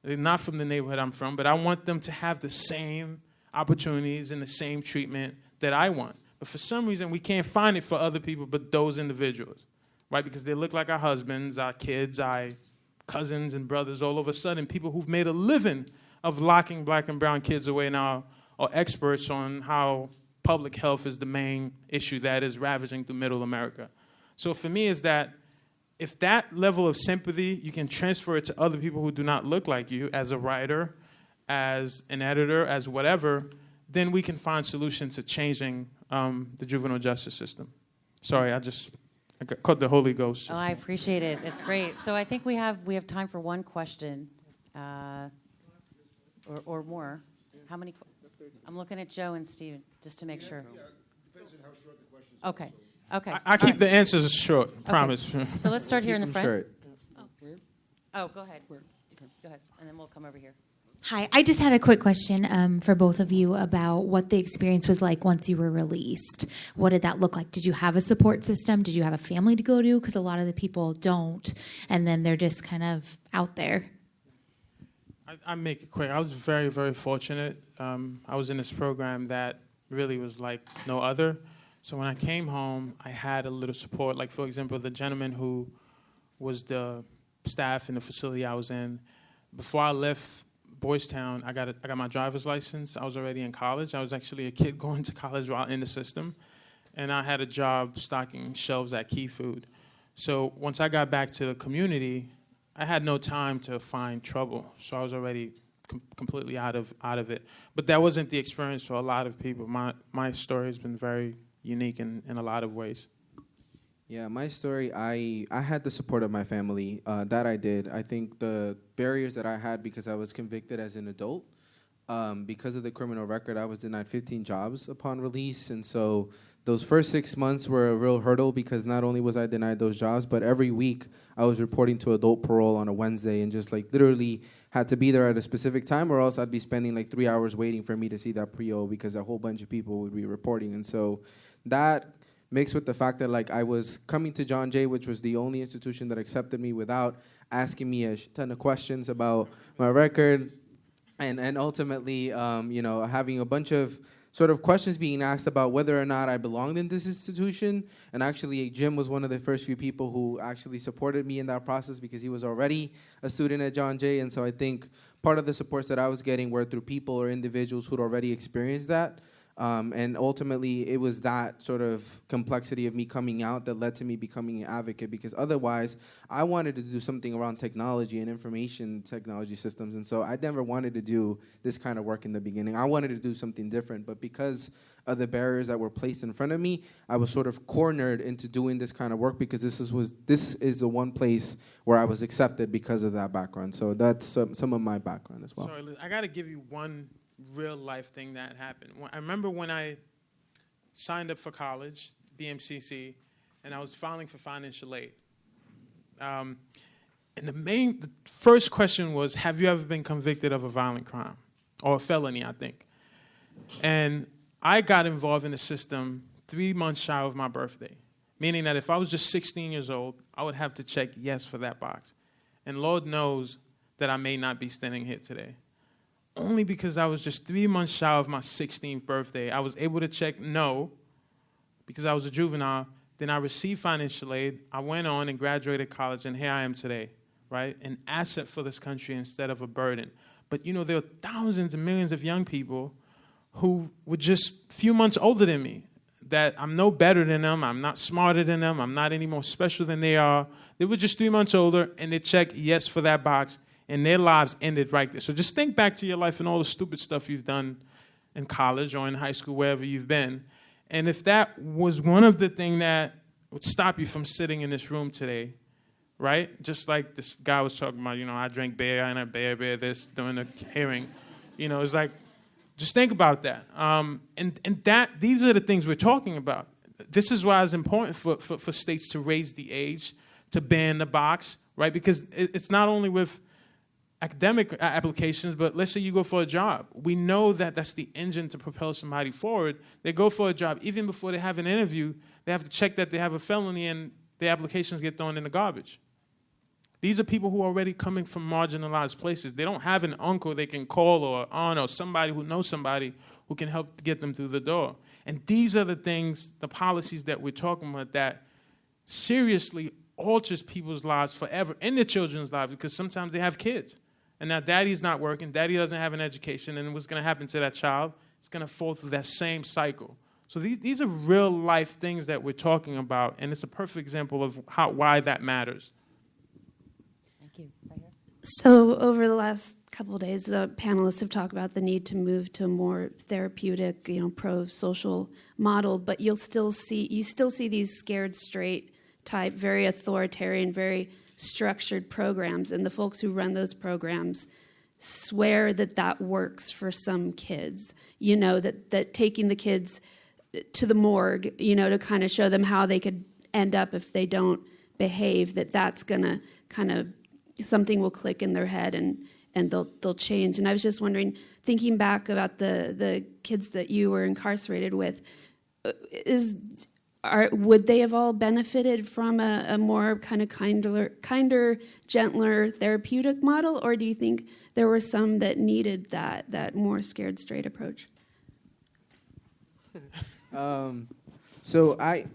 [SPEAKER 4] They're not from the neighborhood I'm from, but I want them to have the same opportunities and the same treatment that I want. But for some reason, we can't find it for other people but those individuals, right? Because they look like our husbands, our kids, our cousins and brothers. All of a sudden, people who've made a living of locking black and brown kids away now are experts on how public health is the main issue that is ravaging through middle America. So for me, is that if that level of sympathy, you can transfer it to other people who do not look like you, as a writer, as an editor, as whatever, then we can find solutions to changing the juvenile justice system. Sorry, I caught the Holy Ghost.
[SPEAKER 2] Oh, I appreciate it. It's great. So I think we have time for one question, or more. How many? I'm looking at Joe and Steven just to make sure.
[SPEAKER 6] Yeah, depends on how short the questions are.
[SPEAKER 2] Okay. Okay.
[SPEAKER 4] I keep the answers short, promise.
[SPEAKER 2] So let's start here in the front.
[SPEAKER 3] Short.
[SPEAKER 2] Oh, go ahead. Go ahead, and then we'll come over here.
[SPEAKER 7] Hi, I just had a quick question for both of you about what the experience was like once you were released. What did that look like? Did you have a support system? Did you have a family to go to? Because a lot of the people don't, and then they're just kind of out there.
[SPEAKER 4] I make it quick. I was very, very fortunate. I was in this program that really was like no other. So when I came home, I had a little support. Like, for example, the gentleman who was the staff in the facility I was in, before I left Boys Town, I got my driver's license. I was already in college. I was actually a kid going to college while in the system. And I had a job stocking shelves at Key Food. So once I got back to the community, I had no time to find trouble. So I was already completely out of it. But that wasn't the experience for a lot of people. My story has been very unique in a lot of ways.
[SPEAKER 3] Yeah, my story, I had the support of my family. That I did. I think the barriers that I had because I was convicted as an adult, because of the criminal record, I was denied 15 jobs upon release. And so those first 6 months were a real hurdle because not only was I denied those jobs, but every week I was reporting to adult parole on a Wednesday and just like literally had to be there at a specific time or else I'd be spending like 3 hours waiting for me to see that PO because a whole bunch of people would be reporting. And so that mixed with the fact that like I was coming to John Jay, which was the only institution that accepted me without asking me a ton of questions about my record, and ultimately, having a bunch of sort of questions being asked about whether or not I belonged in this institution. And actually, Jim was one of the first few people who actually supported me in that process because he was already a student at John Jay. And so I think part of the supports that I was getting were through people or individuals who'd already experienced that. And ultimately, it was that sort of complexity of me coming out that led to me becoming an advocate, because otherwise, I wanted to do something around technology and information technology systems. And so I never wanted to do this kind of work in the beginning. I wanted to do something different, but because of the barriers that were placed in front of me, I was sort of cornered into doing this kind of work, because this is the one place where I was accepted because of that background. So that's some of my background as well.
[SPEAKER 4] Sorry, Liz, I got to give you one real life thing that happened. I remember when I signed up for college, BMCC, and I was filing for financial aid. And the first question was, have you ever been convicted of a violent crime or a felony, I think? And I got involved in the system 3 months shy of my birthday, meaning that if I was just 16 years old, I would have to check yes for that box. And Lord knows that I may not be standing here today. Only because I was just 3 months shy of my 16th birthday, I was able to check no because I was a juvenile. Then I received financial aid. I went on and graduated college, and here I am today, right? An asset for this country instead of a burden. But, there are thousands and millions of young people who were just a few months older than me, that I'm no better than them, I'm not smarter than them, I'm not any more special than they are. They were just 3 months older, and they checked yes for that box, and their lives ended right there. So just think back to your life and all the stupid stuff you've done in college or in high school, wherever you've been. And if that was one of the things that would stop you from sitting in this room today, right? Just like this guy was talking about, I drank beer and I bear this during the hearing. It's like, just think about that. And these are the things we're talking about. This is why it's important for states to raise the age, to ban the box, right? Because it's not only with academic applications, but let's say you go for a job. We know that that's the engine to propel somebody forward. They go for a job. Even before they have an interview, they have to check that they have a felony, and their applications get thrown in the garbage. These are people who are already coming from marginalized places. They don't have an uncle they can call, or aunt, or somebody who knows somebody who can help get them through the door. And these are the things, the policies that we're talking about, that seriously alters people's lives forever, and their children's lives, because sometimes they have kids. And now daddy's not working, daddy doesn't have an education, and what's going to happen to that child? It's going to fall through that same cycle. So these are real life things that we're talking about, and it's a perfect example of why that matters.
[SPEAKER 8] So over the last couple of days, the panelists have talked about the need to move to a more therapeutic, pro-social model, but you still see these scared straight type, very authoritarian, very structured programs, and the folks who run those programs swear that works for some kids. That taking the kids to the morgue, to kind of show them how they could end up if they don't behave, that's gonna kind of, something will click in their head and they'll change. And I was just wondering, thinking back about the kids that you were incarcerated with, would they have all benefited from a more kind of kinder, gentler therapeutic model, or do you think there were some that needed that more scared straight approach?
[SPEAKER 3] So I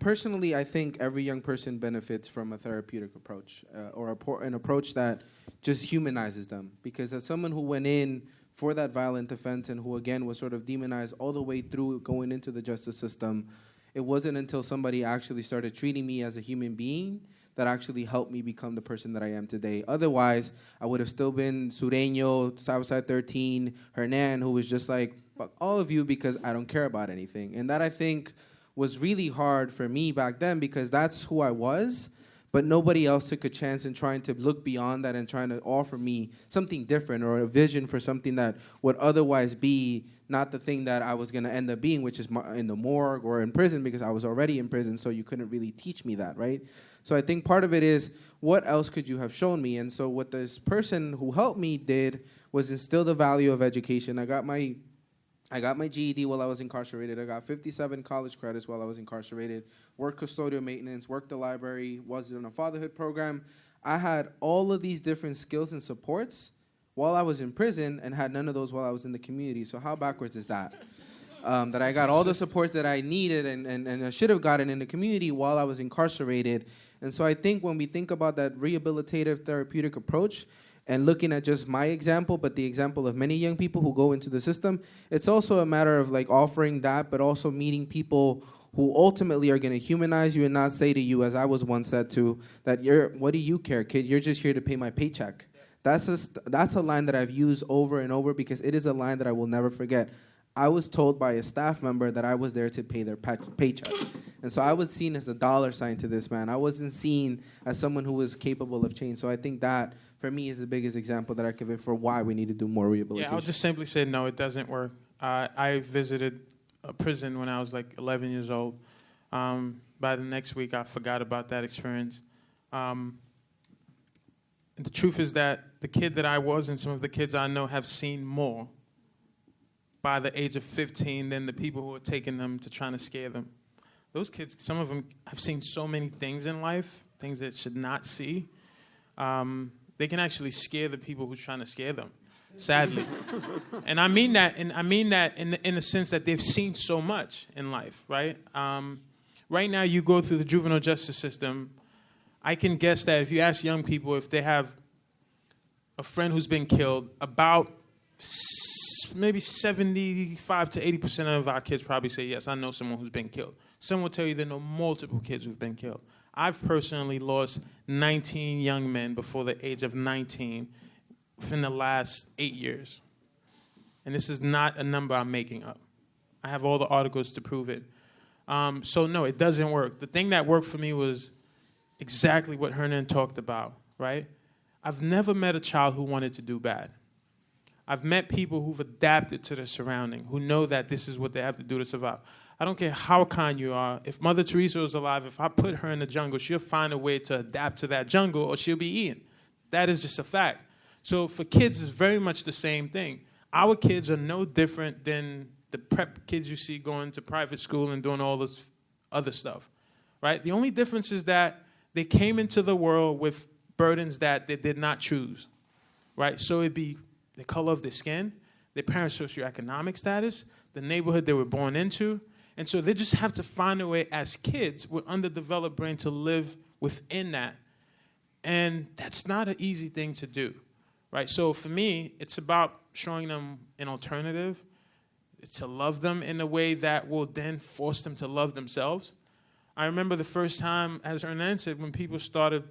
[SPEAKER 3] think every young person benefits from a therapeutic approach, or an approach that just humanizes them. Because as someone who went in for that violent offense and who, again, was sort of demonized all the way through going into the justice system, it wasn't until somebody actually started treating me as a human being that actually helped me become the person that I am today. Otherwise, I would have still been Sureño, Southside 13, Hernan, who was just like, fuck all of you because I don't care about anything. And that, I think, was really hard for me back then, because that's who I was, but nobody else took a chance in trying to look beyond that and trying to offer me something different, or a vision for something that would otherwise be not the thing that I was going to end up being, which is in the morgue or in prison, because I was already in prison, so you couldn't really teach me that, right? So I think part of it is, what else could you have shown me? And so what this person who helped me did was instill the value of education. I got my GED while I was incarcerated. I got 57 college credits while I was incarcerated. Worked custodial maintenance, worked the library, was in a fatherhood program. I had all of these different skills and supports while I was in prison, and had none of those while I was in the community. So how backwards is that? That I got all the supports that I needed and I should have gotten in the community while I was incarcerated. And so I think when we think about that rehabilitative therapeutic approach, and looking at just my example, but the example of many young people who go into the system, it's also a matter of like offering that, but also meeting people who ultimately are going to humanize you and not say to you, as I was once said to, that what do you care, kid? You're just here to pay my paycheck. That's a line that I've used over and over because it is a line that I will never forget. I was told by a staff member that I was there to pay their paycheck. And so I was seen as a dollar sign to this man. I wasn't seen as someone who was capable of change. So I think that, for me, is the biggest example that I can give for why we need to do more rehabilitation.
[SPEAKER 4] Yeah, I'll just simply say, no, it doesn't work. I visited a prison when I was like 11 years old. By the next week, I forgot about that experience. The truth is that the kid that I was and some of the kids I know have seen more by the age of 15 than the people who are taking them to trying to scare them. Those kids, some of them have seen so many things in life, things that should not see. They can actually scare the people who's trying to scare them, sadly. And I mean that in the sense that they've seen so much in life, right? Right now, you go through the juvenile justice system. I can guess that if you ask young people if they have a friend who's been killed, about maybe 75 to 80% of our kids probably say, yes, I know someone who's been killed. Some will tell you they know multiple kids who've been killed. I've personally lost 19 young men before the age of 19 within the last 8 years. And this is not a number I'm making up. I have all the articles to prove it. So no, it doesn't work. The thing that worked for me was exactly what Hernan talked about, right? I've never met a child who wanted to do bad. I've met people who've adapted to their surrounding, who know that this is what they have to do to survive. I don't care how kind you are. If Mother Teresa was alive, if I put her in the jungle, she'll find a way to adapt to that jungle or she'll be eaten. That is just a fact. So for kids, it's very much the same thing. Our kids are no different than the prep kids you see going to private school and doing all this other stuff, right? The only difference is that they came into the world with burdens that they did not choose, right? So it'd be the color of their skin, their parents' socioeconomic status, the neighborhood they were born into. And so they just have to find a way as kids with underdeveloped brain to live within that. And that's not an easy thing to do, right? So for me, it's about showing them an alternative. It's to love them in a way that will then force them to love themselves. I remember the first time, as Hernan said, when people started,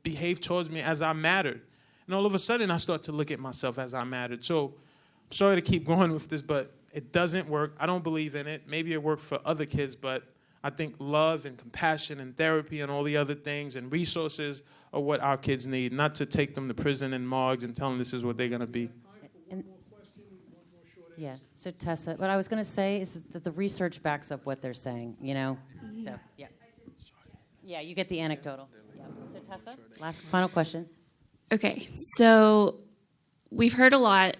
[SPEAKER 4] behave towards me as I mattered. And all of a sudden, I start to look at myself as I mattered. So I'm sorry to keep going with this, but it doesn't work. I don't believe in it. Maybe it worked for other kids, but I think love and compassion and therapy and all the other things and resources are what our kids need, not to take them to prison and morgues and tell them this is what they're going to be.
[SPEAKER 2] Yeah, so Tessa, what I was going to say is that the research backs up what they're saying, So, yeah. Yeah, you get the anecdotal. Yeah. So Tessa, final question.
[SPEAKER 8] Okay, so we've heard a lot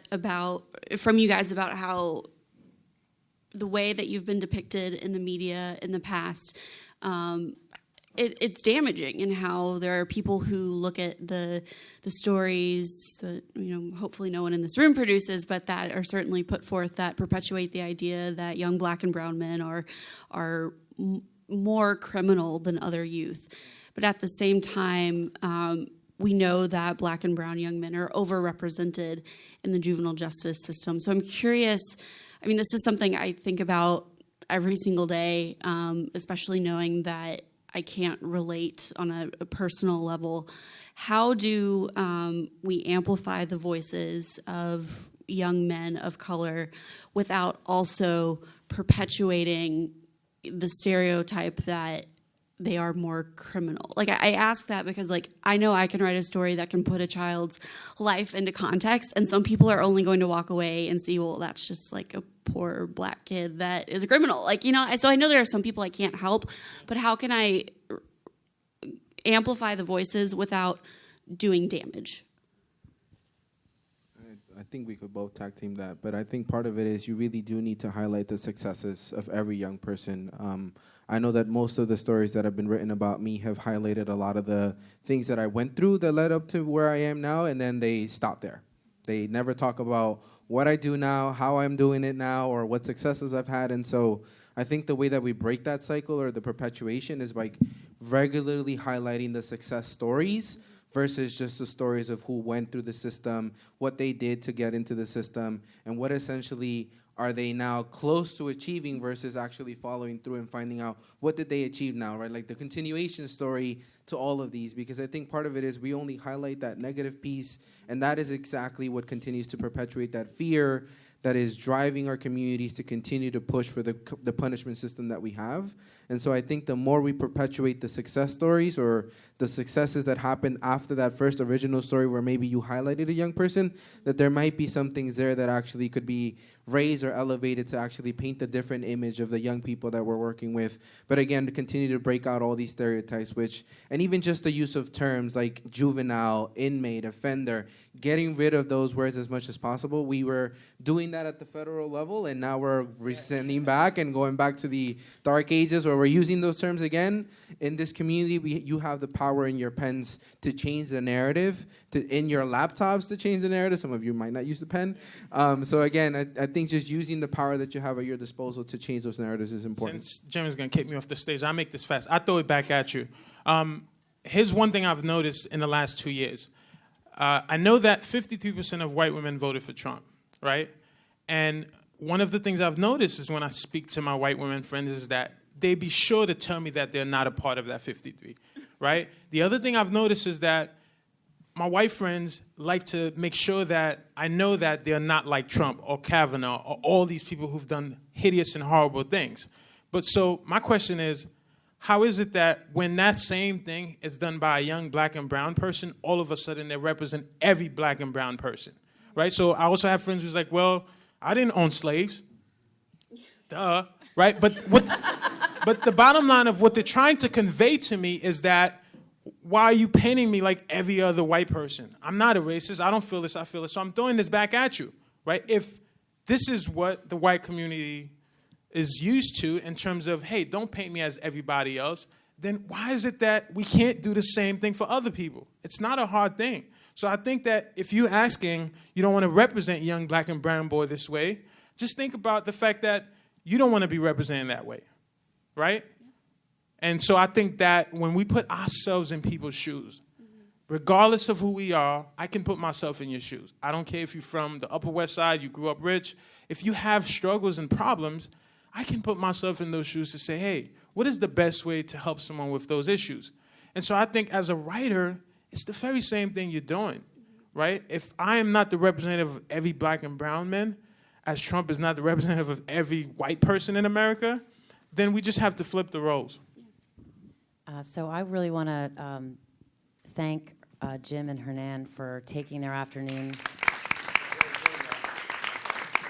[SPEAKER 8] from you guys about how the way that you've been depicted in the media in the past, it's damaging, and how there are people who look at the stories that hopefully no one in this room produces, but that are certainly put forth that perpetuate the idea that young black and brown men are more criminal than other youth. But at the same time, we know that black and brown young men are overrepresented in the juvenile justice system. So I'm curious, this is something I think about every single day, especially knowing that I can't relate on a personal level. How do we amplify the voices of young men of color without also perpetuating the stereotype that they are more criminal? I ask that because I know I can write a story that can put a child's life into context, and some people are only going to walk away and see, well, that's just a poor black kid that is a criminal. So I know there are some people I can't help, but how can I amplify the voices without doing damage?
[SPEAKER 3] I think we could both tag team that, but I think part of it is you really do need to highlight the successes of every young person. I know that most of the stories that have been written about me have highlighted a lot of the things that I went through that led up to where I am now, and then they stop there. They never talk about what I do now, how I'm doing it now, or what successes I've had. And so I think the way that we break that cycle or the perpetuation is by regularly highlighting the success stories versus just the stories of who went through the system, what they did to get into the system, and what essentially are they now close to achieving versus actually following through and finding out what did they achieve now, right? Like the continuation story to all of these, because I think part of it is we only highlight that negative piece, and that is exactly what continues to perpetuate that fear that is driving our communities to continue to push for the punishment system that we have. And so I think the more we perpetuate the success stories or the successes that happened after that first original story where maybe you highlighted a young person, that there might be some things there that actually could be raised or elevated to actually paint the different image of the young people that we're working with. But again, to continue to break out all these stereotypes, and even just the use of terms like juvenile, inmate, offender, getting rid of those words as much as possible. We were doing that at the federal level, and now we're rescinding back and going back to the dark ages where we're using those terms again. In this community, you have the power in your pens to change the narrative, in your laptops to change the narrative. Some of you might not use the pen. So again, I think just using the power that you have at your disposal to change those narratives is important.
[SPEAKER 4] Since Jim is going to kick me off the stage, I'll make this fast. I'll throw it back at you. Here's one thing I've noticed in the last 2 years. I know that 53% of white women voted for Trump, right? And one of the things I've noticed is when I speak to my white women friends is that they be sure to tell me that they're not a part of that 53, right? The other thing I've noticed is that my white friends like to make sure that I know that they're not like Trump or Kavanaugh or all these people who've done hideous and horrible things. But so my question is, how is it that when that same thing is done by a young black and brown person, all of a sudden they represent every black and brown person, right? So I also have friends who's like, well, I didn't own slaves. Duh, right? But the bottom line of what they're trying to convey to me is that, why are you painting me like every other white person? I'm not a racist. I don't feel this. I feel this. So I'm throwing this back at you, right? If this is what the white community is used to in terms of, hey, don't paint me as everybody else, then why is it that we can't do the same thing for other people? It's not a hard thing. So I think that if you're asking, you don't want to represent young black and brown boy this way, just think about the fact that you don't want to be represented that way, right? And so I think that when we put ourselves in people's shoes, regardless of who we are, I can put myself in your shoes. I don't care if you're from the Upper West Side, you grew up rich. If you have struggles and problems, I can put myself in those shoes to say, hey, what is the best way to help someone with those issues? And so I think as a writer, it's the very same thing you're doing, right? If I am not the representative of every black and brown man, as Trump is not the representative of every white person in America, then we just have to flip the roles.
[SPEAKER 2] So I really want to thank Jim and Hernan for taking their afternoon.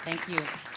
[SPEAKER 2] Thank you.